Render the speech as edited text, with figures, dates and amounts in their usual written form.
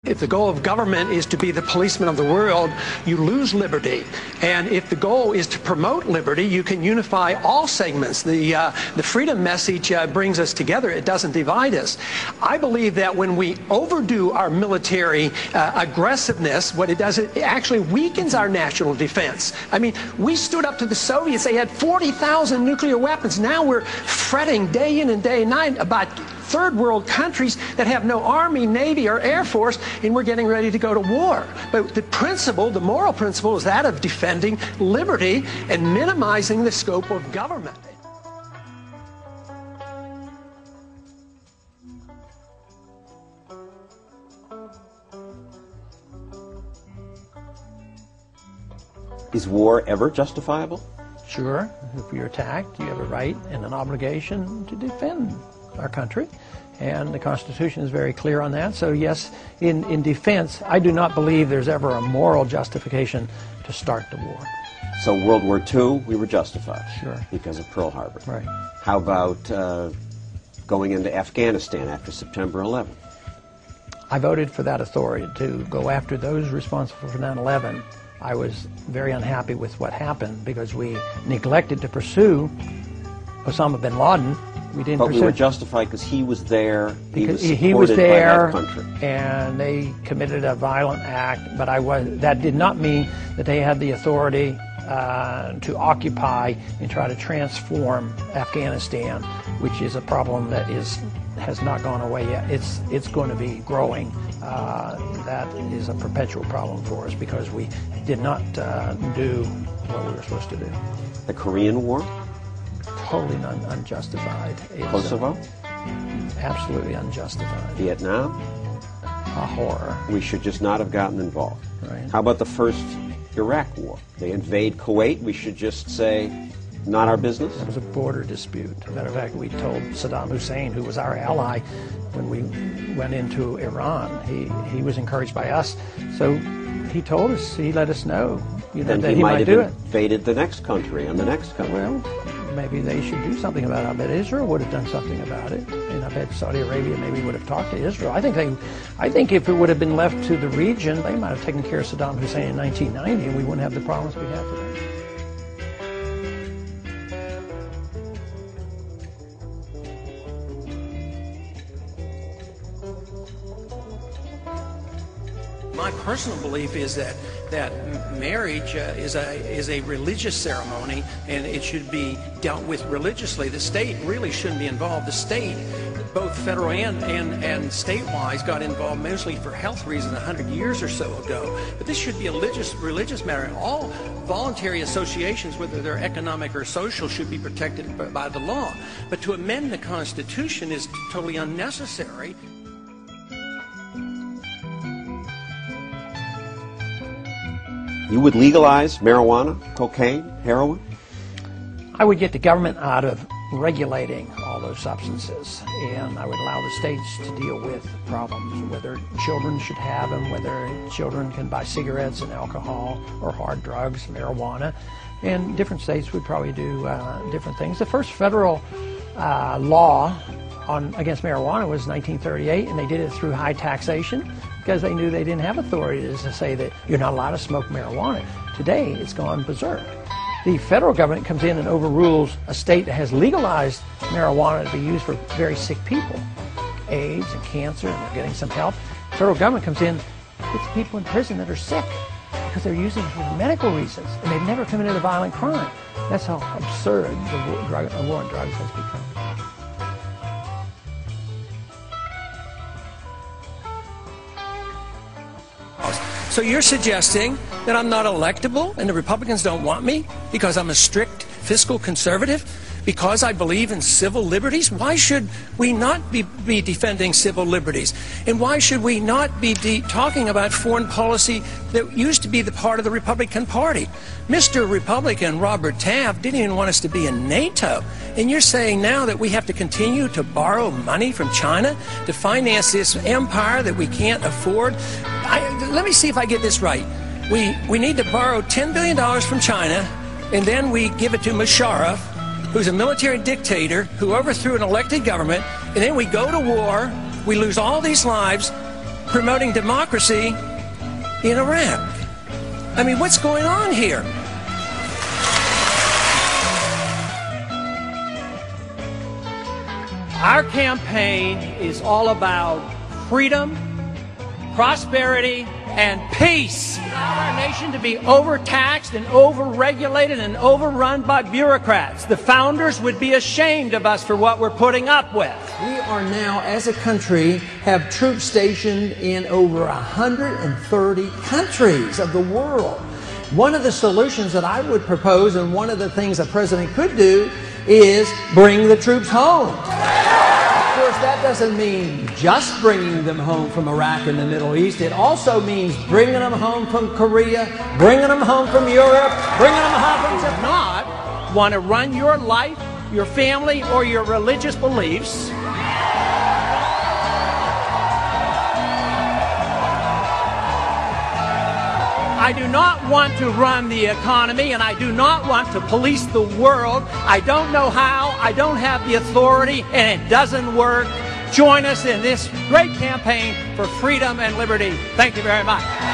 If the goal of government is to be the policeman of the world, you lose liberty. And if the goal is to promote liberty, you can unify all segments. The freedom message brings us together. It doesn't divide us. I believe that when we overdo our military aggressiveness, what it does, it actually weakens our national defense. I mean, we stood up to the Soviets. They had 40,000 nuclear weapons. Now we're fretting day in and day night about third world countries that have no army, navy, or air force, and we're getting ready to go to war. But the principle, the moral principle, is that of defending liberty and minimizing the scope of government. Is war ever justifiable? Sure. If you're attacked, you have a right and an obligation to defend our country, and the Constitution is very clear on that. So yes, in defense, I do not believe there's ever a moral justification to start the war. So World War II, we were justified. Sure. Because of Pearl Harbor. Right. How about going into Afghanistan after September 11th? I voted for that authority to go after those responsible for 9/11. I was very unhappy with what happened because we neglected to pursue Osama bin Laden. We didn't but pursue. We were justified because he was there. He was there, by that country. And they committed a violent act. But that did not mean that they had the authority to occupy and try to transform Afghanistan, which is a problem that has not gone away yet. It's going to be growing. That is a perpetual problem for us because we did not do what we were supposed to do. The Korean War? Totally unjustified. Kosovo? Absolutely unjustified. Vietnam? A horror. We should just not have gotten involved. Right. How about the first Iraq War? They invade Kuwait. We should just say, not our business? It was a border dispute. As a matter of fact, we told Saddam Hussein, who was our ally when we went into Iran, he was encouraged by us. So he told us, he let us know, that he might do it. Invaded the next country and the next country. Well, maybe they should do something about it. I bet Israel would have done something about it, and I bet Saudi Arabia maybe would have talked to Israel. I think if it would have been left to the region, they might have taken care of Saddam Hussein in 1990, and we wouldn't have the problems we have today. My personal belief is that marriage is a religious ceremony, and it should be dealt with religiously. The state really shouldn't be involved. The state, both federal and state-wise, got involved mostly for health reasons 100 years or so ago. But this should be a religious matter. All voluntary associations, whether they're economic or social, should be protected by the law. But to amend the Constitution is totally unnecessary. You would legalize marijuana, cocaine, heroin? I would get the government out of regulating all those substances, and I would allow the states to deal with problems, whether children should have them, whether children can buy cigarettes and alcohol or hard drugs, marijuana, and different states would probably do different things. The first federal law against marijuana was 1938, and they did it through high taxation because they knew they didn't have authority to say that you're not allowed to smoke marijuana. Today, it's gone berserk. The federal government comes in and overrules a state that has legalized marijuana to be used for very sick people, AIDS and cancer, and they're getting some help. The federal government comes in, puts people in prison that are sick because they're using it for medical reasons, and they've never committed a violent crime. That's how absurd the war on drugs has become. So you're suggesting that I'm not electable and the Republicans don't want me because I'm a strict fiscal conservative? Because I believe in civil liberties? Why should we not be defending civil liberties? And why should we not be talking about foreign policy that used to be the part of the Republican Party? Mr. Republican Robert Taft didn't even want us to be in NATO. And you're saying now that we have to continue to borrow money from China to finance this empire that we can't afford? Let me see if I get this right. We need to borrow $10 billion from China, and then we give it to Musharraf, who's a military dictator who overthrew an elected government, and then we go to war, we lose all these lives, promoting democracy in Iraq. I mean, what's going on here? Our campaign is all about freedom, prosperity, and peace. We allow our nation to be overtaxed and overregulated and overrun by bureaucrats. The founders would be ashamed of us for what we're putting up with. We are now, as a country, have troops stationed in over 130 countries of the world. One of the solutions that I would propose, and one of the things a president could do, is bring the troops home. Of course, that doesn't mean just bringing them home from Iraq and the Middle East. It also means bringing them home from Korea, bringing them home from Europe, bringing them home from Japan. Not want to run your life, your family, or your religious beliefs I do not want to run the economy, and I do not want to police the world. I don't know how, I don't have the authority, and it doesn't work. Join us in this great campaign for freedom and liberty. Thank you very much.